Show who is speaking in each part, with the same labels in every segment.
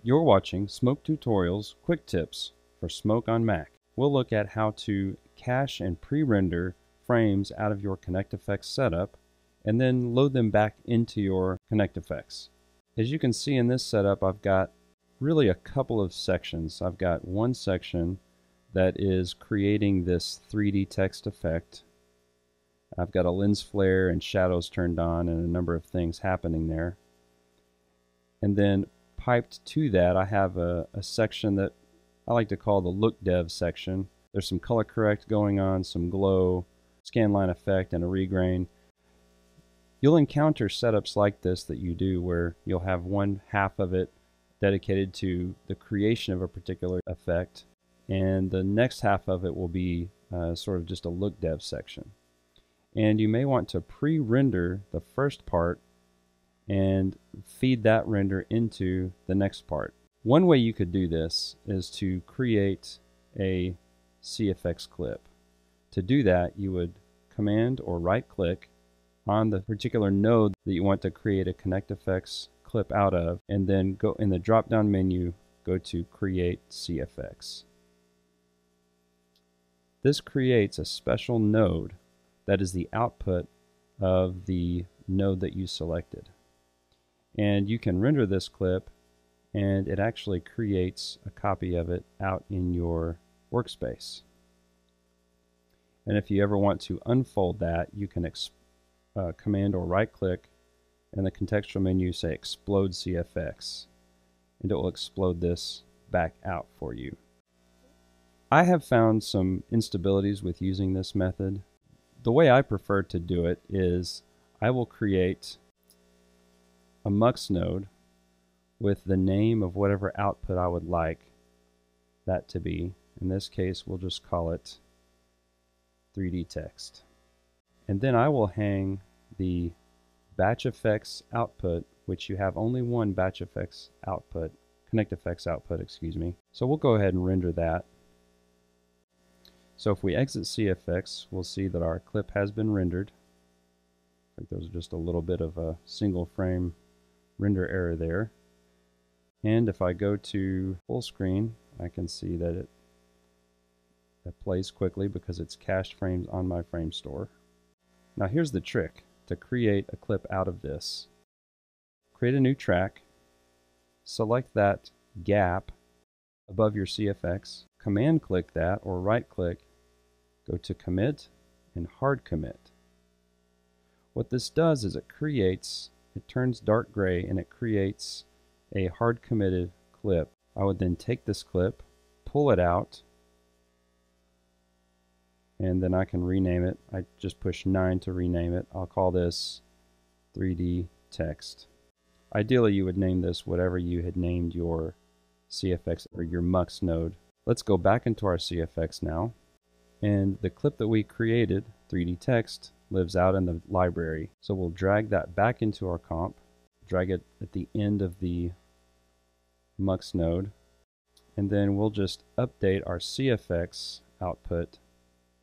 Speaker 1: You're watching Smoke Tutorials Quick Tips for Smoke on Mac. We'll look at how to cache and pre-render frames out of your ConnectFX setup and then load them back into your ConnectFX. As you can see in this setup, I've got really a couple of sections. I've got one section that is creating this 3D text effect. I've got a lens flare and shadows turned on and a number of things happening there. And then piped to that, I have a section that I like to call the look dev section. There's some color correct going on, some glow, scanline effect, and a regrain. You'll encounter setups like this that you do where you'll have one half of it dedicated to the creation of a particular effect, and the next half of it will be sort of just a look dev section. And you may want to pre-render the first part and feed that render into the next part. One way you could do this is to create a CFX clip. To do that, you would command or right click on the particular node that you want to create a ConnectFX clip out of, and then go in the drop down menu, go to Create CFX. This creates a special node that is the output of the node that you selected. And you can render this clip and it actually creates a copy of it out in your workspace. And if you ever want to unfold that, you can command or right click in the contextual menu, say Explode CFX, and it will explode this back out for you. I have found some instabilities with using this method. The way I prefer to do it is I will create a mux node with the name of whatever output I would like that to be. In this case, we'll just call it 3D text. And then I will hang the batch effects output, which you have only one batch effects output, ConnectFX output, excuse me. So we'll go ahead and render that. So if we exit CFX, we'll see that our clip has been rendered. I think there's just a little bit of a single frame render error there. And if I go to full screen, I can see that it plays quickly because it's cached frames on my frame store. Now here's the trick to create a clip out of this. Create a new track, select that gap above your CFX, command click that or right click, go to commit and hard commit. What this does is it turns dark gray and it creates a hard committed clip. I would then take this clip, pull it out, and then I can rename it. I just push 9 to rename it. I'll call this 3D text. Ideally, you would name this whatever you had named your CFX or your mux node. Let's go back into our CFX now, and the clip that we created, 3D text, lives out in the library. So we'll drag that back into our comp, drag it at the end of the mux node, and then we'll just update our CFX output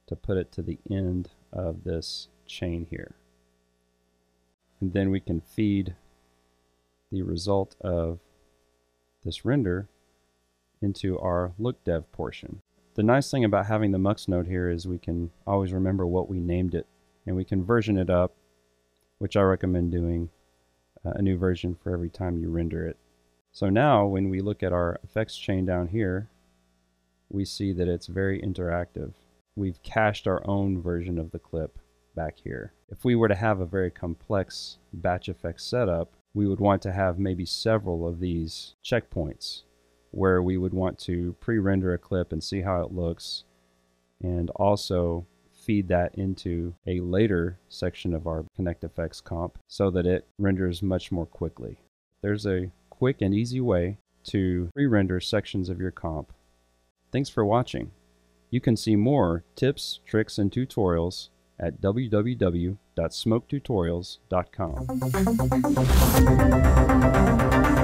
Speaker 1: to put it to the end of this chain here. And then we can feed the result of this render into our look dev portion. The nice thing about having the mux node here is we can always remember what we named it, and we can version it up, which I recommend doing a new version for every time you render it. So now when we look at our effects chain down here, we see that it's very interactive. We've cached our own version of the clip back here. If we were to have a very complex batch effects setup, we would want to have maybe several of these checkpoints where we would want to pre-render a clip and see how it looks, and also feed that into a later section of our ConnectFX comp so that it renders much more quickly. There's a quick and easy way to pre-render sections of your comp. Thanks for watching. You can see more tips, tricks, and tutorials at www.smoketutorials.com.